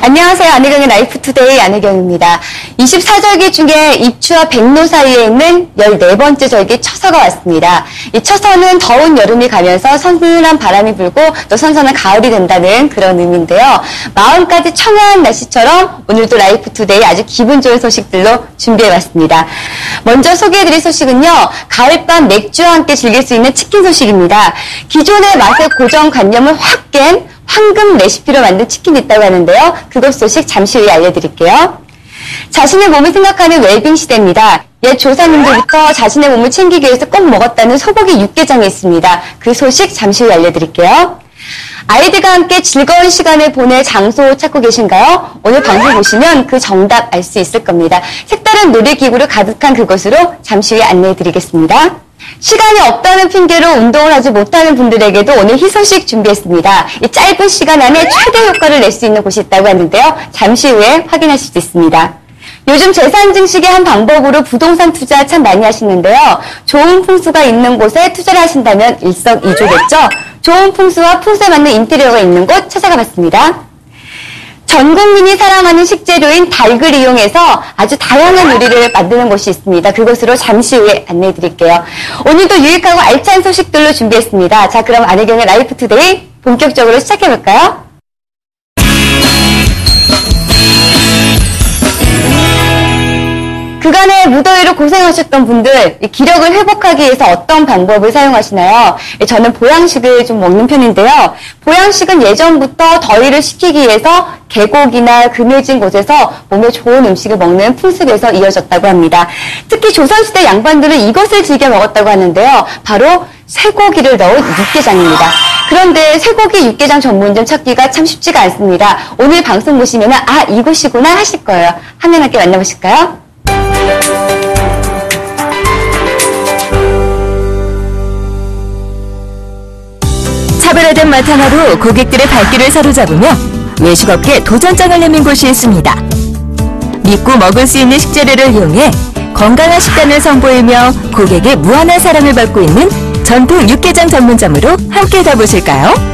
안녕하세요. 안혜경의 라이프투데이 안혜경입니다. 24절기 중에 입추와 백로 사이에 있는 14번째 절기 처서가 왔습니다. 이 처서는 더운 여름이 가면서 선선한 바람이 불고 또 선선한 가을이 된다는 그런 의미인데요. 마음까지 청아한 날씨처럼 오늘도 라이프투데이 아주 기분 좋은 소식들로 준비해봤습니다. 먼저 소개해드릴 소식은요. 가을밤 맥주와 함께 즐길 수 있는 치킨 소식입니다. 기존의 맛의 고정관념을 확 깬 황금 레시피로 만든 치킨이 있다고 하는데요. 그것 소식 잠시 후에 알려드릴게요. 자신의 몸을 생각하는 웰빙 시대입니다. 옛 조상님들부터 자신의 몸을 챙기기 위해서 꼭 먹었다는 소고기 육개장이 있습니다. 그 소식 잠시 후에 알려드릴게요. 아이들과 함께 즐거운 시간을 보낼 장소 찾고 계신가요? 오늘 방송 보시면 그 정답 알 수 있을 겁니다. 색다른 놀이기구로 가득한 그곳으로 잠시 후에 안내해드리겠습니다. 시간이 없다는 핑계로 운동을 하지 못하는 분들에게도 오늘 희소식 준비했습니다. 이 짧은 시간 안에 최대 효과를 낼 수 있는 곳이 있다고 하는데요. 잠시 후에 확인하실 수 있습니다. 요즘 재산 증식의 한 방법으로 부동산 투자 참 많이 하시는데요. 좋은 풍수가 있는 곳에 투자를 하신다면 일석이조겠죠. 좋은 풍수와 풍수에 맞는 인테리어가 있는 곳 찾아가 봤습니다. 전 국민이 사랑하는 식재료인 닭을 이용해서 아주 다양한 요리를 만드는 곳이 있습니다. 그곳으로 잠시 후에 안내해 드릴게요. 오늘도 유익하고 알찬 소식들로 준비했습니다. 자, 그럼 안혜경의 라이프투데이 본격적으로 시작해 볼까요? 그간의 무더위로 고생하셨던 분들, 기력을 회복하기 위해서 어떤 방법을 사용하시나요? 저는 보양식을 좀 먹는 편인데요. 보양식은 예전부터 더위를 식히기 위해서 계곡이나 그늘진 곳에서 몸에 좋은 음식을 먹는 풍습에서 이어졌다고 합니다. 특히 조선시대 양반들은 이것을 즐겨 먹었다고 하는데요. 바로 쇠고기를 넣은 육개장입니다. 그런데 쇠고기 육개장 전문점 찾기가 참 쉽지가 않습니다. 오늘 방송 보시면 아, 이곳이구나 하실 거예요. 화면 함께 만나보실까요? 차별화된 맛 하나로 고객들의 발길을 사로잡으며 외식업계 도전장을 내민 곳이 있습니다. 믿고 먹을 수 있는 식재료를 이용해 건강한 식단을 선보이며 고객의 무한한 사랑을 받고 있는 전통 육개장 전문점으로 함께 가보실까요?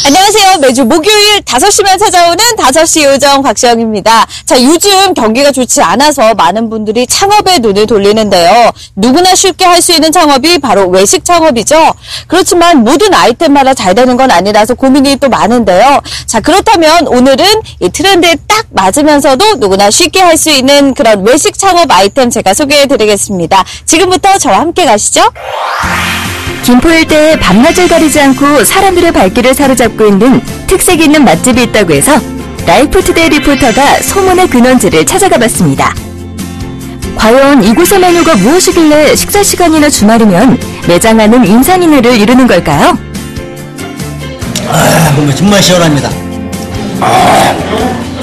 안녕하세요. 매주 목요일 5시만 찾아오는 5시 요정 곽시영입니다. 자, 요즘 경기가 좋지 않아서 많은 분들이 창업에 눈을 돌리는데요. 누구나 쉽게 할 수 있는 창업이 바로 외식 창업이죠. 그렇지만 모든 아이템마다 잘 되는 건 아니라서 고민이 또 많은데요. 자, 그렇다면 오늘은 이 트렌드에 딱 맞으면서도 누구나 쉽게 할 수 있는 그런 외식 창업 아이템 제가 소개해드리겠습니다. 지금부터 저와 함께 가시죠. 김포 일대에 밤낮을 가리지 않고 사람들의 발길을 사로잡고 있는 특색 있는 맛집이 있다고 해서 라이프투데이 리포터가 소문의 근원지를 찾아가 봤습니다. 과연 이곳의 메뉴가 무엇이길래 식사 시간이나 주말이면 매장 안은 인산인해를 이루는 걸까요? 국물 정말 시원합니다.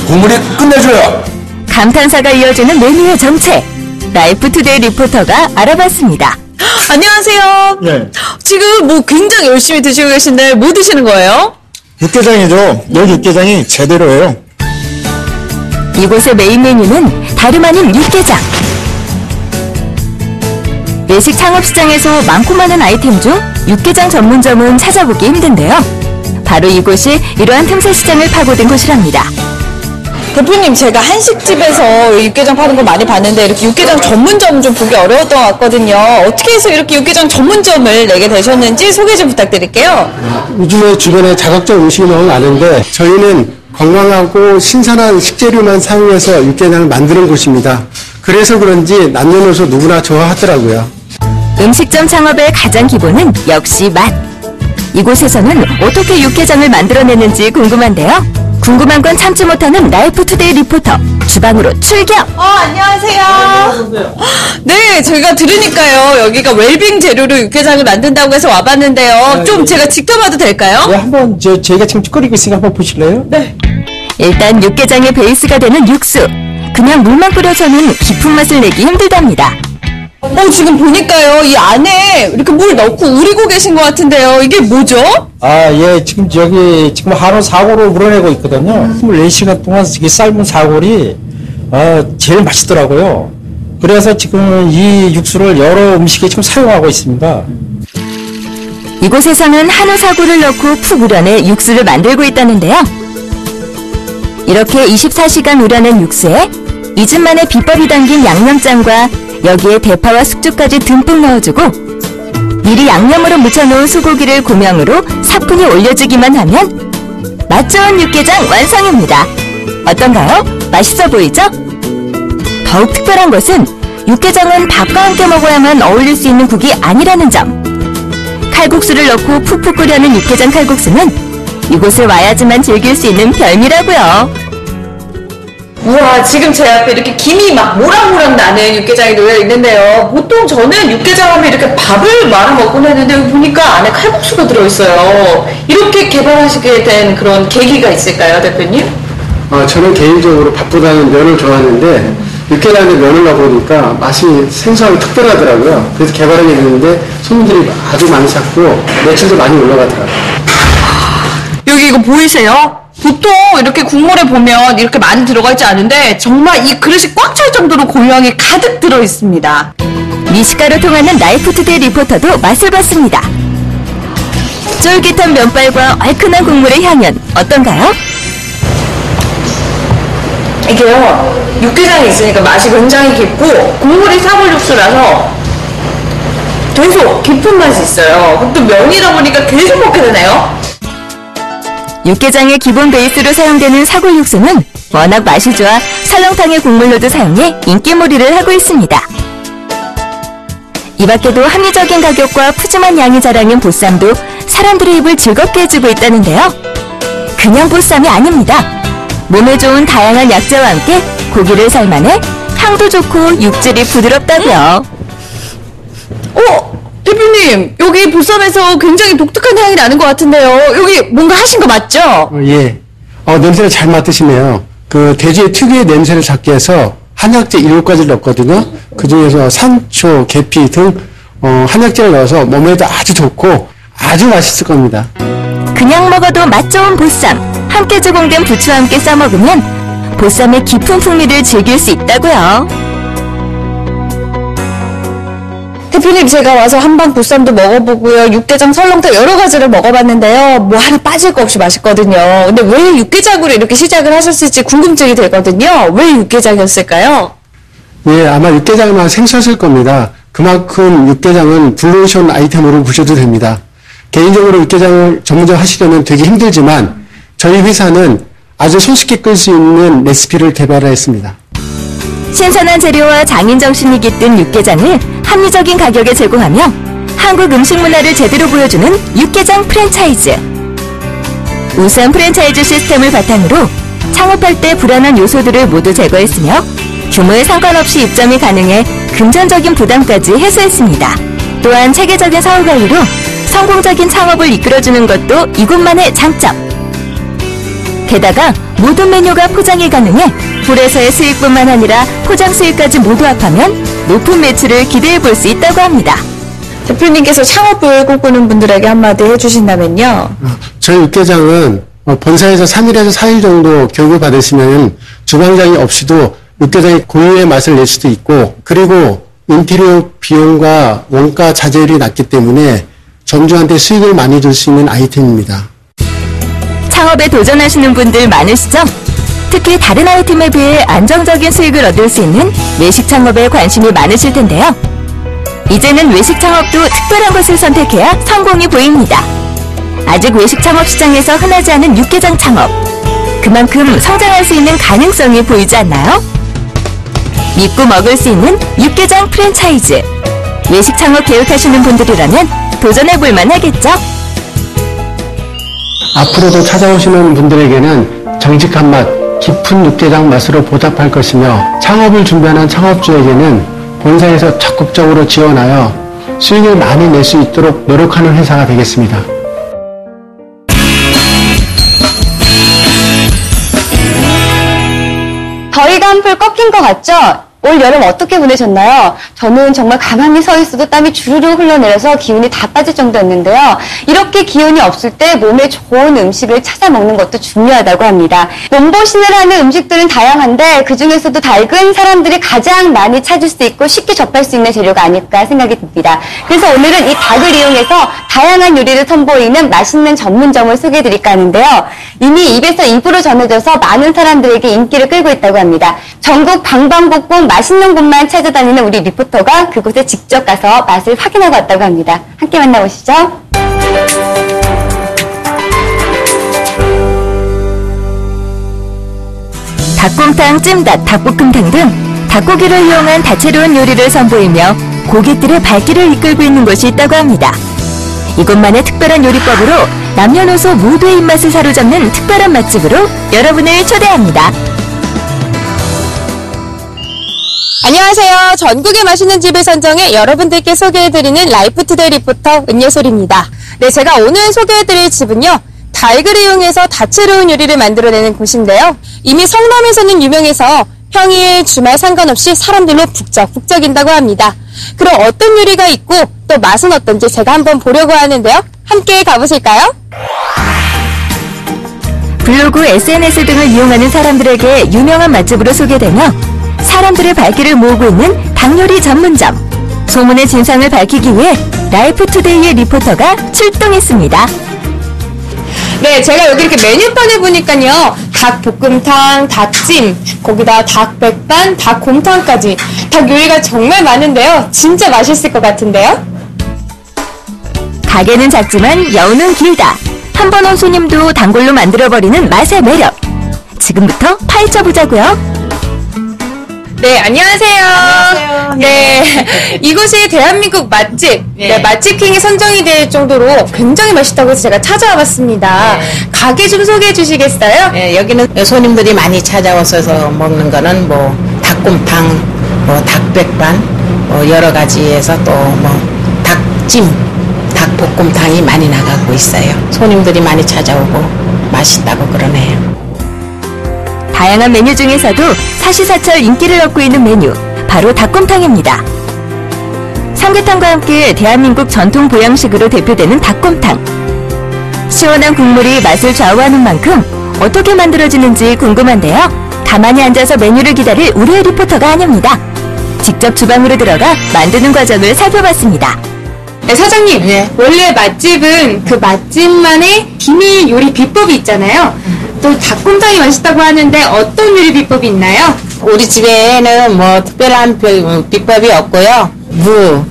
국물이 끝내줘요. 감탄사가 이어지는 메뉴의 정체. 라이프투데이 리포터가 알아봤습니다. 안녕하세요. 네. 지금 뭐 굉장히 열심히 드시고 계신데 뭐 드시는 거예요? 육개장이죠. 여기 육개장이 제대로예요. 이곳의 메인 메뉴는 다름 아닌 육개장. 외식 창업시장에서 많고 많은 아이템 중 육개장 전문점은 찾아보기 힘든데요. 바로 이곳이 이러한 틈새 시장을 파고든 곳이랍니다. 대표님, 제가 한식집에서 육개장 파는 거 많이 봤는데 이렇게 육개장 전문점 좀 보기 어려웠던 것 같거든요. 어떻게 해서 이렇게 육개장 전문점을 내게 되셨는지 소개 좀 부탁드릴게요. 요즘에 주변에 자극적 음식이 너무 많은데 저희는 건강하고 신선한 식재료만 사용해서 육개장을 만드는 곳입니다. 그래서 그런지 남녀노소 누구나 좋아하더라고요. 음식점 창업의 가장 기본은 역시 맛. 이곳에서는 어떻게 육개장을 만들어내는지 궁금한데요. 궁금한 건 참지 못하는 라이프투데이 리포터 주방으로 출격! 안녕하세요. 네, 제가 들으니까요. 여기가 웰빙 재료로 육개장을 만든다고 해서 와봤는데요. 좀 제가 직접 와도 될까요? 네, 한번 저희가 지금 끓이고 있으니까 한번 보실래요? 네. 일단 육개장의 베이스가 되는 육수. 그냥 물만 끓여서는 깊은 맛을 내기 힘들답니다. 지금 보니까요. 이 안에 이렇게 물 넣고 우리고 계신 것 같은데요. 이게 뭐죠? 예, 지금 지금 한우 사골을 우러내고 있거든요. 24시간 동안 이게 삶은 사골이, 제일 맛있더라고요. 그래서 지금 이 육수를 여러 음식에 지금 사용하고 있습니다. 이곳에서는 한우 사고를 넣고 푹 우려내 육수를 만들고 있다는데요. 이렇게 24시간 우려낸 육수에 2주 만에 비법이 담긴 양념장과 여기에 대파와 숙주까지 듬뿍 넣어주고 미리 양념으로 묻혀놓은 소고기를 고명으로 사뿐히 올려주기만 하면 맛 좋은 육개장 완성입니다. 어떤가요? 맛있어 보이죠? 더욱 특별한 것은 육개장은 밥과 함께 먹어야만 어울릴 수 있는 국이 아니라는 점. 칼국수를 넣고 푹푹 끓여는 육개장 칼국수는 이곳을 와야지만 즐길 수 있는 별미라고요. 우와, 지금 제 앞에 이렇게 김이 막 모락모락 나는 육개장이 놓여 있는데요. 보통 저는 육개장 하면 이렇게 밥을 말아 먹곤 했는데 여기 보니까 안에 칼국수가 들어있어요. 이렇게 개발하시게 된 그런 계기가 있을까요, 대표님? 저는 개인적으로 밥보다는 면을 좋아하는데 육개장에 면을 넣어보니까 맛이 생소하고 특별하더라고요. 그래서 개발하게 됐는데 손님들이 아주 많이 찾고 매출도 많이 올라가더라고요. 여기 이거 보이세요? 보통 이렇게 국물에 보면 이렇게 많이 들어가 있지 않은데 정말 이 그릇이 꽉 찰 정도로 고명이 가득 들어 있습니다. 미식가로 통하는 라이프투데이 리포터도 맛을 봤습니다. 쫄깃한 면발과 얼큰한 국물의 향연 어떤가요? 이게요, 육개장이 있으니까 맛이 굉장히 깊고 국물이 사골육수라서 계속 깊은 맛이 있어요. 또 면이다 보니까 계속 먹게 되네요. 육개장의 기본 베이스로 사용되는 사골 육수는 워낙 맛이 좋아 설렁탕의 국물로도 사용해 인기몰이를 하고 있습니다. 이 밖에도 합리적인 가격과 푸짐한 양이 자랑인 보쌈도 사람들의 입을 즐겁게 해주고 있다는데요. 그냥 보쌈이 아닙니다. 몸에 좋은 다양한 약재와 함께 고기를 삶아내 향도 좋고 육질이 부드럽다고요. 대표님, 여기 보쌈에서 굉장히 독특한 향이 나는 것 같은데요. 여기 뭔가 하신 거 맞죠? 예. 냄새를 잘 맡으시네요. 그 돼지의 특유의 냄새를 잡기 위해서 한약재 7가지를 넣었거든요. 그 중에서 산초, 계피 등 한약재를 넣어서 몸에도 아주 좋고 아주 맛있을 겁니다. 그냥 먹어도 맛 좋은 보쌈, 함께 제공된 부추와 함께 싸먹으면 보쌈의 깊은 풍미를 즐길 수 있다고요. 대표님, 제가 와서 한방 보쌈도 먹어보고요. 육개장, 설렁탕 여러 가지를 먹어봤는데요. 뭐 하나 빠질 거 없이 맛있거든요. 근데 왜 육개장으로 이렇게 시작을 하셨을지 궁금증이 되거든요. 왜 육개장이었을까요? 예, 아마 육개장만 생소하실 겁니다. 그만큼 육개장은 블루오션 아이템으로 보셔도 됩니다. 개인적으로 육개장을 전문적으로 하시려면 되게 힘들지만 저희 회사는 아주 손쉽게 끌 수 있는 레시피를 개발했습니다. 신선한 재료와 장인 정신이 깃든 육개장을 합리적인 가격에 제공하며 한국 음식 문화를 제대로 보여주는 육개장 프랜차이즈. 우수한 프랜차이즈 시스템을 바탕으로 창업할 때 불안한 요소들을 모두 제거했으며 규모에 상관없이 입점이 가능해 금전적인 부담까지 해소했습니다. 또한 체계적인 사후관리로 성공적인 창업을 이끌어주는 것도 이곳만의 장점. 게다가 모든 메뉴가 포장이 가능해 홀에서의 수익뿐만 아니라 포장 수익까지 모두 합하면 높은 매출을 기대해 볼 수 있다고 합니다. 대표님께서 창업을 꿈꾸는 분들에게 한마디 해주신다면요. 저희 육개장은 본사에서 3일에서 4일 정도 교육을 받으시면 주방장이 없이도 육개장의 고유의 맛을 낼 수도 있고, 그리고 인테리어 비용과 원가 자재율이 낮기 때문에 점주한테 수익을 많이 줄 수 있는 아이템입니다. 창업에 도전하시는 분들 많으시죠? 특히 다른 아이템에 비해 안정적인 수익을 얻을 수 있는 외식 창업에 관심이 많으실 텐데요. 이제는 외식 창업도 특별한 것을 선택해야 성공이 보입니다. 아직 외식 창업 시장에서 흔하지 않은 육개장 창업. 그만큼 성장할 수 있는 가능성이 보이지 않나요? 믿고 먹을 수 있는 육개장 프랜차이즈. 외식 창업 계획하시는 분들이라면 도전해볼 만하겠죠? 앞으로도 찾아오시는 분들에게는 정직한 맛, 깊은 육개장 맛으로 보답할 것이며 창업을 준비하는 창업주에게는 본사에서 적극적으로 지원하여 수익을 많이 낼 수 있도록 노력하는 회사가 되겠습니다. 더위가 한풀 꺾인 것 같죠? 올 여름 어떻게 보내셨나요? 저는 정말 가만히 서 있어도 땀이 주르르 흘러내려서 기운이 다 빠질 정도였는데요. 이렇게 기운이 없을 때 몸에 좋은 음식을 찾아 먹는 것도 중요하다고 합니다. 몸보신을 하는 음식들은 다양한데 그중에서도 닭은 사람들이 가장 많이 찾을 수 있고 쉽게 접할 수 있는 재료가 아닐까 생각이 듭니다. 그래서 오늘은 이 닭을 이용해서 다양한 요리를 선보이는 맛있는 전문점을 소개해드릴까 하는데요. 이미 입에서 입으로 전해져서 많은 사람들에게 인기를 끌고 있다고 합니다. 전국 방방곡곡 맛있는 곳만 찾아다니는 우리 리포터가 그곳에 직접 가서 맛을 확인하고 왔다고 합니다. 함께 만나보시죠. 닭곰탕, 찜닭, 닭볶음탕 등 닭고기를 이용한 다채로운 요리를 선보이며 고객들의 발길을 이끌고 있는 곳이 있다고 합니다. 이곳만의 특별한 요리법으로 남녀노소 모두의 입맛을 사로잡는 특별한 맛집으로 여러분을 초대합니다. 안녕하세요. 전국의 맛있는 집을 선정해 여러분들께 소개해드리는 라이프투데이 리포터 은예솔입니다. 네, 제가 오늘 소개해드릴 집은요. 닭을 이용해서 다채로운 요리를 만들어내는 곳인데요. 이미 성남에서는 유명해서 평일, 주말 상관없이 사람들로 북적북적인다고 합니다. 그럼 어떤 요리가 있고 또 맛은 어떤지 제가 한번 보려고 하는데요. 함께 가보실까요? 블로그, SNS 등을 이용하는 사람들에게 유명한 맛집으로 소개되며 사람들의 발길을 모으고 있는 닭요리 전문점. 소문의 진상을 밝히기 위해 라이프투데이의 리포터가 출동했습니다. 네, 제가 여기 이렇게 메뉴판을 보니까요. 닭볶음탕, 닭찜, 거기다 닭백반, 닭곰탕까지 닭 요리가 정말 많은데요. 진짜 맛있을 것 같은데요. 가게는 작지만 여우는 길다. 한 번 온 손님도 단골로 만들어버리는 맛의 매력. 지금부터 파헤쳐보자고요. 네, 안녕하세요. 네, 이곳이 대한민국 맛집, 네, 맛집킹이 선정이 될 정도로 굉장히 맛있다고 해서 제가 찾아와 봤습니다. 가게 좀 소개해 주시겠어요? 예, 여기는 손님들이 많이 찾아와서 먹는 거는 뭐 닭곰탕, 뭐 닭백반, 뭐 여러 가지에서 또 뭐 닭찜, 닭볶음탕이 많이 나가고 있어요. 손님들이 많이 찾아오고 맛있다고 그러네요. 다양한 메뉴 중에서도 사시사철 인기를 얻고 있는 메뉴, 바로 닭곰탕입니다. 삼계탕과 함께 대한민국 전통 보양식으로 대표되는 닭곰탕. 시원한 국물이 맛을 좌우하는 만큼 어떻게 만들어지는지 궁금한데요. 가만히 앉아서 메뉴를 기다릴 우리의 리포터가 아닙니다. 직접 주방으로 들어가 만드는 과정을 살펴봤습니다. 네, 사장님. 예. 원래 맛집은 그 맛집만의 비밀 요리 비법이 있잖아요. 또 닭곰탕이 맛있다고 하는데 어떤 요리 비법이 있나요? 우리 집에는 뭐 특별한 비법이 없고요. 무,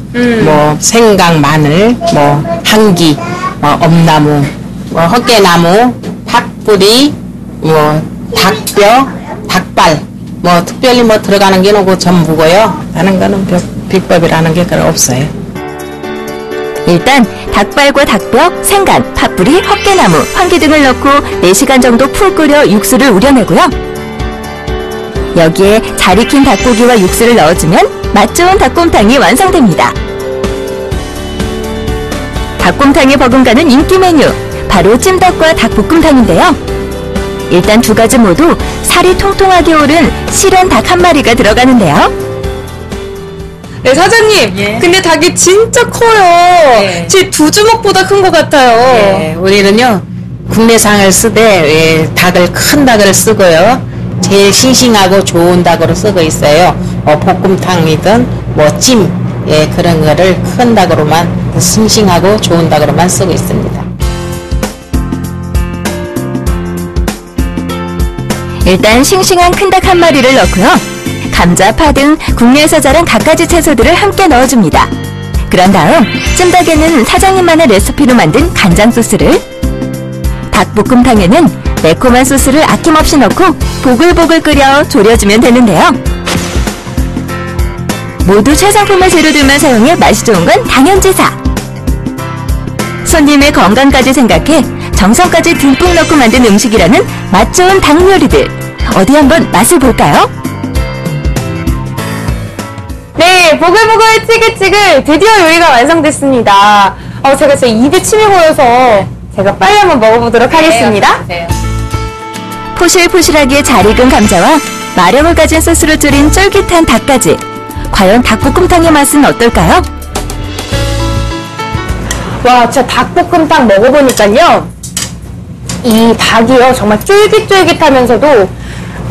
뭐 생강, 마늘, 뭐 한기, 뭐 엄나무, 뭐 헛개나무, 팥뿌리, 뭐 닭뼈, 닭발, 뭐 특별히 뭐 들어가는 게 없고 전부고요. 다른 거는 비법이라는 게 그런 없어요. 일단 닭발과 닭뼈, 생간, 팥뿌리, 헛개나무, 황기 등을 넣고 4시간 정도 푹 끓여 육수를 우려내고요. 여기에 잘 익힌 닭고기와 육수를 넣어주면 맛 좋은 닭곰탕이 완성됩니다. 닭곰탕에 버금가는 인기 메뉴, 바로 찜닭과 닭볶음탕인데요. 일단 두 가지 모두 살이 통통하게 오른 실한 닭 한 마리가 들어가는데요. 네, 사장님. 근데 닭이 진짜 커요. 제 2주먹보다 큰 것 같아요. 예, 우리는요 국내상을 쓰되 닭을 큰 닭을 쓰고요. 제일 싱싱하고 좋은 닭으로 쓰고 있어요. 볶음탕이든 뭐 찜, 그런 거를 큰 닭으로만 싱싱하고 좋은 닭으로만 쓰고 있습니다. 일단 싱싱한 큰 닭 한 마리를 넣고요. 감자, 파 등 국내에서 자란 갖가지 채소들을 함께 넣어줍니다. 그런 다음 찜닭에는 사장님만의 레시피로 만든 간장 소스를, 닭볶음탕에는 매콤한 소스를 아낌없이 넣고 보글보글 끓여 졸여주면 되는데요. 모두 최상품의 재료들만 사용해 맛이 좋은 건 당연지사. 손님의 건강까지 생각해 정성까지 듬뿍 넣고 만든 음식이라는 맛 좋은 닭 요리들. 어디 한번 맛을 볼까요? 네, 보글보글 찌글찌글 드디어 요리가 완성됐습니다. 제가 제 입에 침이 고여서 제가 빨리 한번 먹어보도록 하겠습니다. 포실포실하게 잘 익은 감자와 마력을 가진 소스로 졸인 쫄깃한 닭까지. 과연 닭볶음탕의 맛은 어떨까요? 와, 진짜 닭볶음탕 먹어보니까요. 이 닭이요, 정말 쫄깃쫄깃하면서도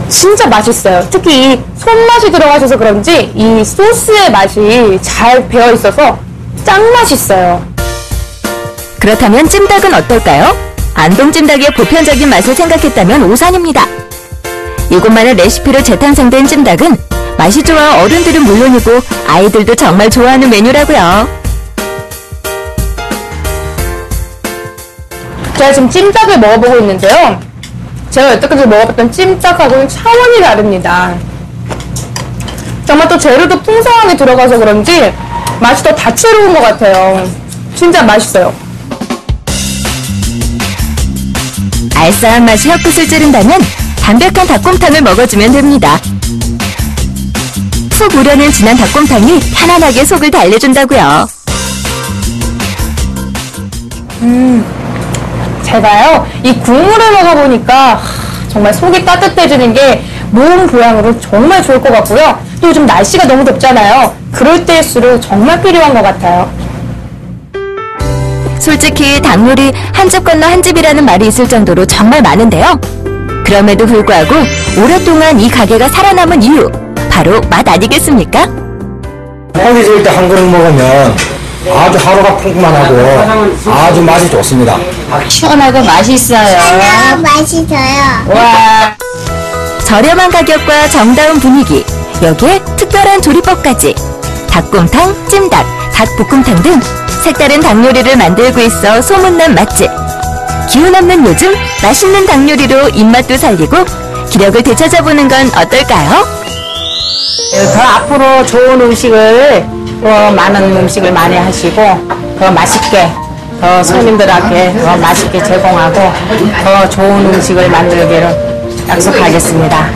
진짜 맛있어요. 특히 이 손맛이 들어가셔서 그런지 이 소스의 맛이 잘 배어있어서 짱 맛있어요. 그렇다면 찜닭은 어떨까요? 안동찜닭의 보편적인 맛을 생각했다면 오산입니다. 이곳만의 레시피로 재탄생된 찜닭은 맛이 좋아 어른들은 물론이고 아이들도 정말 좋아하는 메뉴라고요. 제가 지금 찜닭을 먹어보고 있는데요. 제가 여태까지 먹어봤던 찜닭하고는 차원이 다릅니다. 정말 또 재료도 풍성하게 들어가서 그런지 맛이 더 다채로운 것 같아요. 진짜 맛있어요. 알싸한 맛이 혀끝을 찌른다면 담백한 닭곰탕을 먹어주면 됩니다. 푹 우려낸 진한 닭곰탕이 편안하게 속을 달래준다고요. 제가요, 이 국물을 먹어보니까 정말 속이 따뜻해지는 게 몸 보양으로 정말 좋을 것 같고요. 또 요즘 날씨가 너무 덥잖아요. 그럴 때일수록 정말 필요한 것 같아요. 솔직히 닭요리 한 집 건너 한 집이라는 말이 있을 정도로 정말 많은데요. 그럼에도 불구하고 오랫동안 이 가게가 살아남은 이유, 바로 맛 아니겠습니까? 고기 지을 때 한 그릇 먹으면 아주 하루가 풍부하고 아주 맛이 좋습니다. 시원하고 맛있어요. 맛있어요. 와. 저렴한 가격과 정다운 분위기, 여기에 특별한 조리법까지. 닭곰탕, 찜닭, 닭볶음탕 등 색다른 닭요리를 만들고 있어 소문난 맛집. 기운 없는 요즘 맛있는 닭요리로 입맛도 살리고 기력을 되찾아보는 건 어떨까요? 더 앞으로 좋은 음식을 더 많은 음식을 많이 하시고 더 맛있게 더 손님들에게 더 맛있게 제공하고 더 좋은 음식을 만들기를 약속하겠습니다.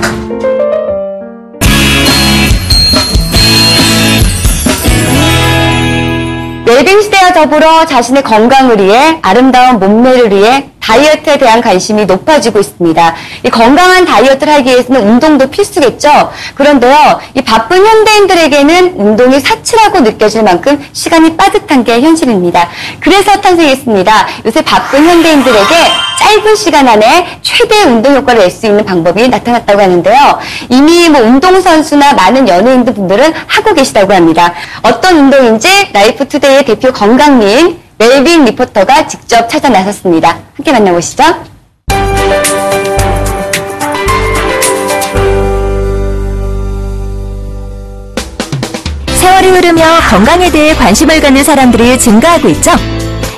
웰빙 시대와 더불어 자신의 건강을 위해 아름다운 몸매를 위해 다이어트에 대한 관심이 높아지고 있습니다. 이 건강한 다이어트를 하기 위해서는 운동도 필수겠죠. 그런데요, 이 바쁜 현대인들에게는 운동이 사치라고 느껴질 만큼 시간이 빠듯한 게 현실입니다. 그래서 탄생했습니다. 요새 바쁜 현대인들에게 짧은 시간 안에 최대의 운동 효과를 낼 수 있는 방법이 나타났다고 하는데요. 이미 운동선수나 많은 연예인들 분들은 하고 계시다고 합니다. 어떤 운동인지 라이프투데이의 대표 건강미인 웰빙 리포터가 직접 찾아 나섰습니다. 함께 만나보시죠. 세월이 흐르며 건강에 대해 관심을 갖는 사람들이 증가하고 있죠.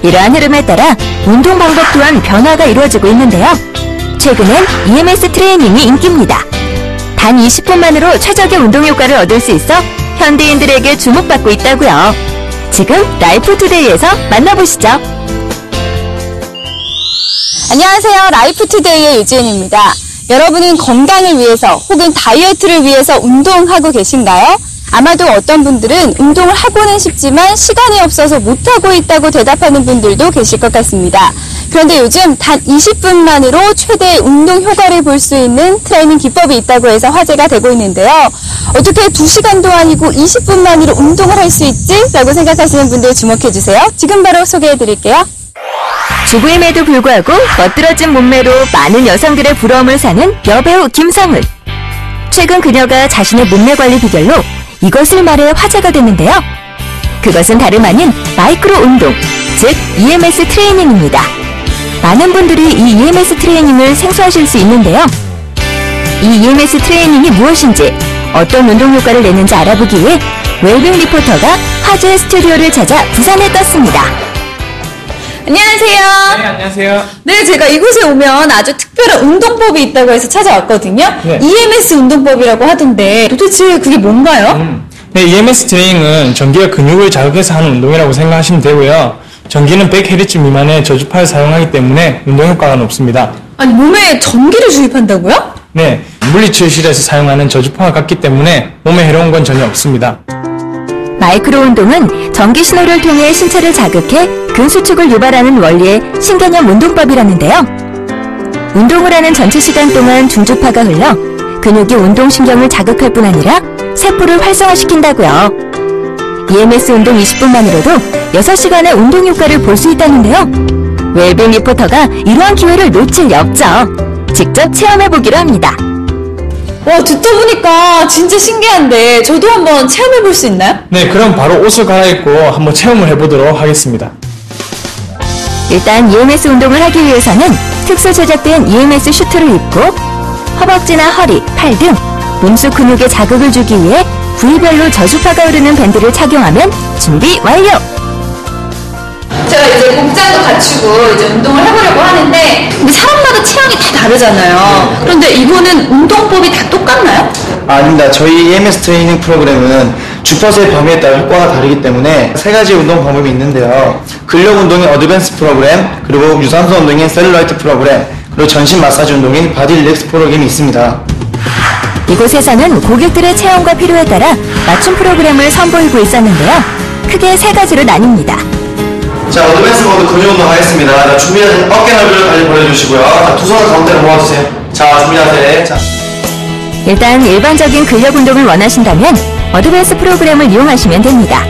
이러한 흐름에 따라 운동 방법 또한 변화가 이루어지고 있는데요. 최근엔 EMS 트레이닝이 인기입니다. 단 20분만으로 최적의 운동 효과를 얻을 수 있어 현대인들에게 주목받고 있다고요. 지금 라이프투데이에서 만나보시죠. 안녕하세요. 라이프투데이의 유지은입니다. 여러분은 건강을 위해서 혹은 다이어트를 위해서 운동하고 계신가요? 아마도 어떤 분들은 운동을 하고는 싶지만 시간이 없어서 못하고 있다고 대답하는 분들도 계실 것 같습니다. 그런데 요즘 단 20분만으로 최대의 운동 효과를 볼 수 있는 트레이닝 기법이 있다고 해서 화제가 되고 있는데요. 어떻게 2시간도 아니고 20분만으로 운동을 할 수 있지? 라고 생각하시는 분들 주목해주세요. 지금 바로 소개해드릴게요. 주부임에도 불구하고 멋들어진 몸매로 많은 여성들의 부러움을 사는 여배우 김성은. 최근 그녀가 자신의 몸매 관리 비결로 이것을 말해 화제가 됐는데요. 그것은 다름 아닌 마이크로 운동, 즉 EMS 트레이닝입니다. 많은 분들이 이 EMS 트레이닝을 생소하실 수 있는데요. 이 EMS 트레이닝이 무엇인지, 어떤 운동 효과를 내는지 알아보기 위해 웰빙 리포터가 화제의 스튜디오를 찾아 부산에 떴습니다. 안녕하세요. 네, 안녕하세요. 네, 제가 이곳에 오면 아주 특별한 운동법이 있다고 해서 찾아왔거든요. 네. EMS 운동법이라고 하던데 도대체 그게 뭔가요? 네, EMS 트레이닝은 전기가 근육을 자극해서 하는 운동이라고 생각하시면 되고요. 전기는 100Hz 미만의 저주파를 사용하기 때문에 운동 효과가 높습니다. 아니, 몸에 전기를 주입한다고요? 네, 물리치료실에서 사용하는 저주파와 같기 때문에 몸에 해로운 건 전혀 없습니다. 마이크로 운동은 전기 신호를 통해 신체를 자극해 근수축을 유발하는 원리의 신개념 운동법이라는데요. 운동을 하는 전체 시간 동안 중주파가 흘러 근육이 운동신경을 자극할 뿐 아니라 세포를 활성화시킨다고요. EMS 운동 20분만으로도 6시간의 운동 효과를 볼 수 있다는데요. 웰빙 리포터가 이러한 기회를 놓칠 리 없죠. 직접 체험해보기로 합니다. 와, 듣다 보니까 진짜 신기한데 저도 한번 체험해볼 수 있나요? 네, 그럼 바로 옷을 갈아입고 한번 체험을 해보도록 하겠습니다. 일단 EMS 운동을 하기 위해서는 특수 제작된 EMS 슈트를 입고 허벅지나 허리, 팔 등 몸속 근육에 자극을 주기 위해 부위별로 저주파가 흐르는 밴드를 착용하면 준비 완료! 제가 이제 복장도 갖추고 이제 운동을 해보려고 하는데 근데 사람마다 체형이 다 다르잖아요. 그런데 이거는 운동법이 다 똑같나요? 아닙니다. 저희 EMS 트레이닝 프로그램은 주파수의 범위에 따라 효과가 다르기 때문에 3가지 운동 방법이 있는데요. 근력 운동인 어드밴스 프로그램, 그리고 유산소 운동인 셀룰라이트 프로그램, 그리고 전신 마사지 운동인 바디 릴렉스 프로그램이 있습니다. 이곳에서는 고객들의 체형과 필요에 따라 맞춤 프로그램을 선보이고 있었는데요. 크게 3가지로 나뉩니다. 자, 어드밴스 모드 근육 운동 하겠습니다. 자, 준비하신 어깨 넓이를 다시 벌려주시고요. 자, 두 손을 가운데로 모아주세요. 자, 준비하세요. 자. 일단 일반적인 근력 운동을 원하신다면 어드밴스 프로그램을 이용하시면 됩니다.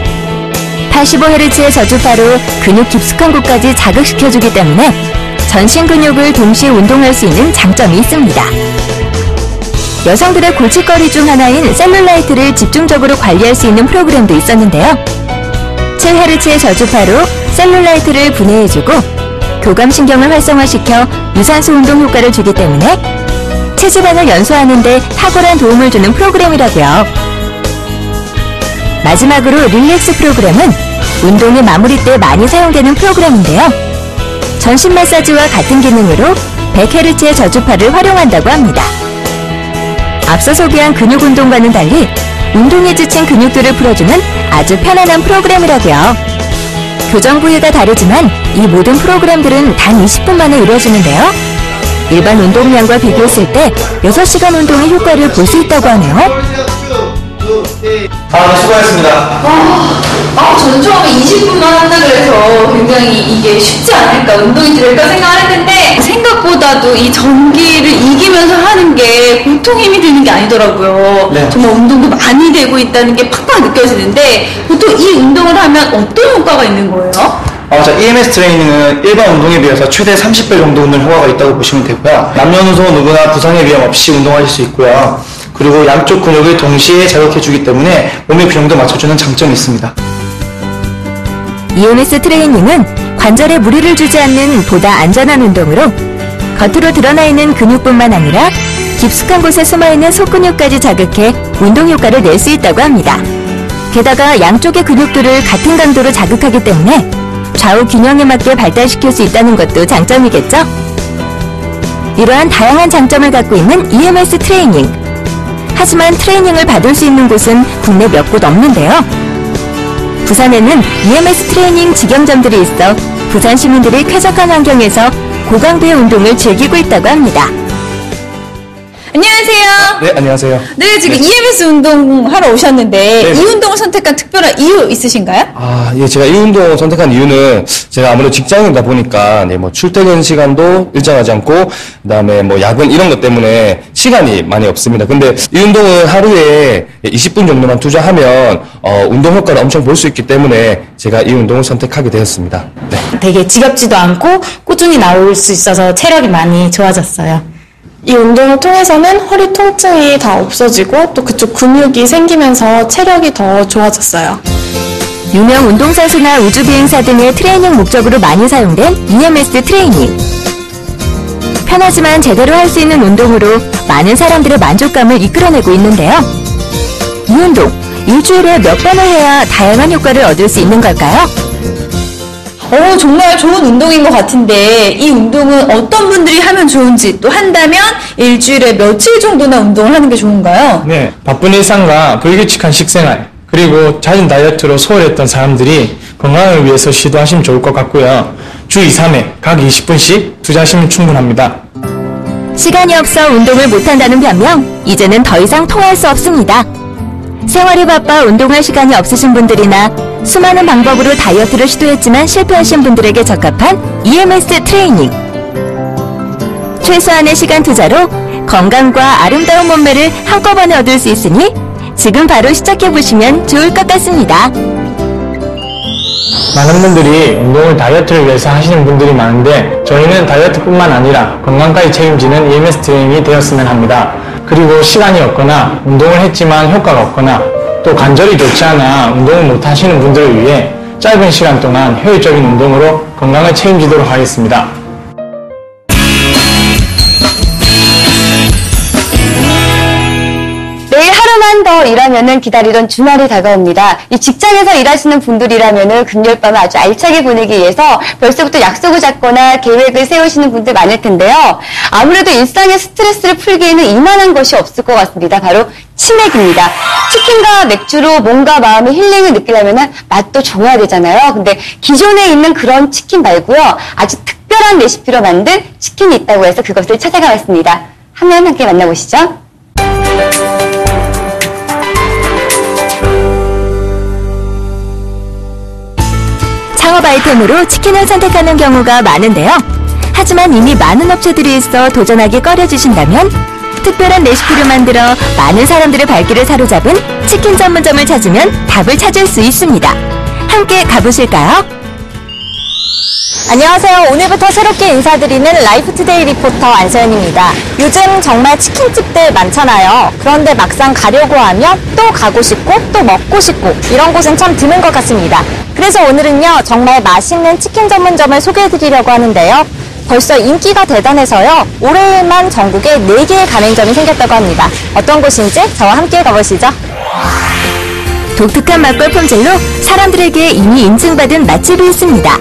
85Hz의 저주파로 근육 깊숙한 곳까지 자극시켜주기 때문에 전신 근육을 동시에 운동할 수 있는 장점이 있습니다. 여성들의 골칫거리 중 하나인 셀룰라이트를 집중적으로 관리할 수 있는 프로그램도 있었는데요. 7Hz의 저주파로 셀룰라이트를 분해해주고 교감신경을 활성화시켜 유산소 운동 효과를 주기 때문에 체지방을 연소하는 데 탁월한 도움을 주는 프로그램이라고요. 마지막으로 릴렉스 프로그램은 운동의 마무리 때 많이 사용되는 프로그램인데요. 전신 마사지와 같은 기능으로 100Hz의 저주파를 활용한다고 합니다. 앞서 소개한 근육 운동과는 달리 운동에 지친 근육들을 풀어주는 아주 편안한 프로그램이라고요. 교정 부위가 다르지만 이 모든 프로그램들은 단 20분 만에 이루어지는데요. 일반 운동량과 비교했을 때 6시간 운동의 효과를 볼 수 있다고 하네요. 네, 수고하셨습니다. 저는 처음에 20분만 한다 그래서 굉장히 이게 쉽지 않을까, 운동이 될까 생각을 했는데 생각보다도 이 전기를 이기면서 하는 게 보통 힘이 드는 게 아니더라고요. 네. 정말 운동도 많이 되고 있다는 게 팍팍 느껴지는데 보통 이 운동을 하면 어떤 효과가 있는 거예요? 자, EMS 트레이닝은 일반 운동에 비해서 최대 30배 정도 운동 효과가 있다고 보시면 되고요. 남녀노소 누구나 부상의 위험 없이 운동하실 수 있고요. 그리고 양쪽 근육을 동시에 자극해주기 때문에 몸의 균형도 맞춰주는 장점이 있습니다. EMS 트레이닝은 관절에 무리를 주지 않는 보다 안전한 운동으로 겉으로 드러나 있는 근육뿐만 아니라 깊숙한 곳에 숨어있는 속근육까지 자극해 운동 효과를 낼 수 있다고 합니다. 게다가 양쪽의 근육들을 같은 강도로 자극하기 때문에 좌우 균형에 맞게 발달시킬 수 있다는 것도 장점이겠죠? 이러한 다양한 장점을 갖고 있는 EMS 트레이닝. 하지만 트레이닝을 받을 수 있는 곳은 국내 몇 곳 없는데요. 부산에는 EMS 트레이닝 직영점들이 있어 부산 시민들이 쾌적한 환경에서 고강도의 운동을 즐기고 있다고 합니다. 안녕하세요. 네, 안녕하세요. 네, 지금 EMS 운동 하러 오셨는데 네. 이 운동을 선택한 특별한 이유 있으신가요? 예, 제가 이 운동 선택한 이유는 제가 아무래도 직장이다 보니까 뭐 출퇴근 시간도 일정하지 않고 그다음에 뭐 야근 이런 것 때문에 시간이 많이 없습니다. 근데 이 운동은 하루에 20분 정도만 투자하면 운동 효과를 엄청 볼 수 있기 때문에 제가 이 운동을 선택하게 되었습니다. 네. 되게 지겹지도 않고 꾸준히 나올 수 있어서 체력이 많이 좋아졌어요. 이 운동을 통해서는 허리 통증이 다 없어지고 또 그쪽 근육이 생기면서 체력이 더 좋아졌어요. 유명 운동선수나 우주비행사 등의 트레이닝 목적으로 많이 사용된 EMS 트레이닝. 편하지만 제대로 할 수 있는 운동으로 많은 사람들의 만족감을 이끌어내고 있는데요. 이 운동, 일주일에 몇 번을 해야 다양한 효과를 얻을 수 있는 걸까요? 정말 좋은 운동인 것 같은데 이 운동은 어떤 분들이 하면 좋은지, 또 한다면 일주일에 며칠 정도나 운동을 하는 게 좋은가요? 네, 바쁜 일상과 불규칙한 식생활, 그리고 잦은 다이어트로 소홀했던 사람들이 건강을 위해서 시도하시면 좋을 것 같고요. 주 2, 3회 각 20분씩 투자하시면 충분합니다. 시간이 없어 운동을 못한다는 변명, 이제는 더 이상 통할 수 없습니다. 생활이 바빠 운동할 시간이 없으신 분들이나 수많은 방법으로 다이어트를 시도했지만 실패하신 분들에게 적합한 EMS 트레이닝. 최소한의 시간 투자로 건강과 아름다운 몸매를 한꺼번에 얻을 수 있으니 지금 바로 시작해보시면 좋을 것 같습니다. 많은 분들이 운동을 다이어트를 위해서 하시는 분들이 많은데 저희는 다이어트뿐만 아니라 건강까지 책임지는 EMS 트레이닝이 되었으면 합니다. 그리고 시간이 없거나 운동을 했지만 효과가 없거나 또 관절이 좋지 않아 운동을 못 하시는 분들을 위해 짧은 시간 동안 효율적인 운동으로 건강을 책임지도록 하겠습니다. 매일 하루만 더 일하면은 기다리던 주말이 다가옵니다. 이 직장에서 일하시는 분들이라면은 금요일 밤을 아주 알차게 보내기 위해서 벌써부터 약속을 잡거나 계획을 세우시는 분들 많을 텐데요. 아무래도 일상의 스트레스를 풀기에는 이만한 것이 없을 것 같습니다. 바로 치맥입니다. 치킨과 맥주로 몸과 마음의 힐링을 느끼려면은 맛도 좋아야 되잖아요. 근데 기존에 있는 그런 치킨 말고요. 아주 특별한 레시피로 만든 치킨이 있다고 해서 그것을 찾아가 봤습니다. 화면 함께 만나보시죠. 창업 아이템으로 치킨을 선택하는 경우가 많은데요. 하지만 이미 많은 업체들이 있어 도전하기 꺼려지신다면 특별한 레시피를 만들어 많은 사람들의 발길을 사로잡은 치킨 전문점을 찾으면 답을 찾을 수 있습니다. 함께 가보실까요? 안녕하세요. 오늘부터 새롭게 인사드리는 라이프투데이 리포터 안서연입니다. 요즘 정말 치킨집들 많잖아요. 그런데 막상 가려고 하면 또 가고 싶고 또 먹고 싶고 이런 곳은 참 드문 것 같습니다. 그래서 오늘은요 정말 맛있는 치킨 전문점을 소개해드리려고 하는데요. 벌써 인기가 대단해서요. 올해에만 전국에 4개의 가맹점이 생겼다고 합니다. 어떤 곳인지 저와 함께 가보시죠. 독특한 맛과 품질로 사람들에게 이미 인증받은 맛집이 있습니다.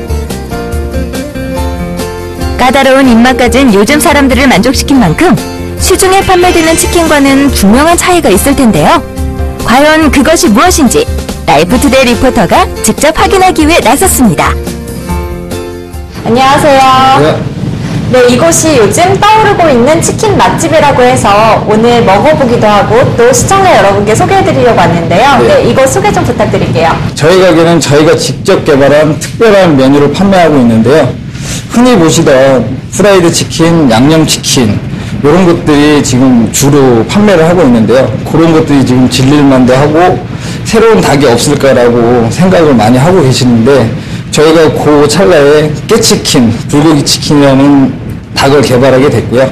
까다로운 입맛 가진 요즘 사람들을 만족시킨 만큼 시중에 판매되는 치킨과는 분명한 차이가 있을 텐데요. 과연 그것이 무엇인지 라이프투데이 리포터가 직접 확인하기 위해 나섰습니다. 안녕하세요. 네, 이곳이 요즘 떠오르고 있는 치킨 맛집이라고 해서 오늘 먹어보기도 하고 또 시청자 여러분께 소개해드리려고 왔는데요. 네, 이곳 소개 좀 부탁드릴게요. 저희 가게는 저희가 직접 개발한 특별한 메뉴를 판매하고 있는데요. 흔히 보시던 프라이드 치킨, 양념 치킨 이런 것들이 지금 주로 판매를 하고 있는데요. 그런 것들이 지금 질릴만도 하고 새로운 닭이 없을까라고 생각을 많이 하고 계시는데 저희가 그 찰나에 깨치킨, 불고기 치킨이라는 닭을 개발하게 됐고요.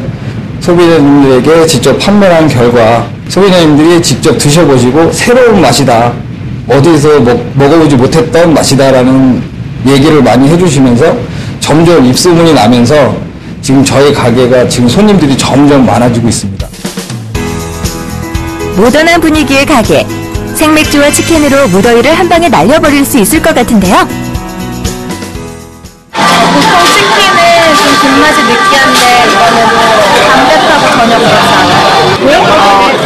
소비자님들에게 직접 판매한 결과 소비자님들이 직접 드셔보시고 새로운 맛이다, 어디서 먹어보지 못했던 맛이다라는 얘기를 많이 해주시면서 점점 입소문이 나면서 지금 저희 가게가 지금 손님들이 점점 많아지고 있습니다. 모던한 분위기의 가게, 생맥주와 치킨으로 무더위를 한 방에 날려버릴 수 있을 것 같은데요. 보통 치킨은 좀 뒷맛이 느끼한데 이거는 담백하고 전혀 그렇지 않아요. 왜요?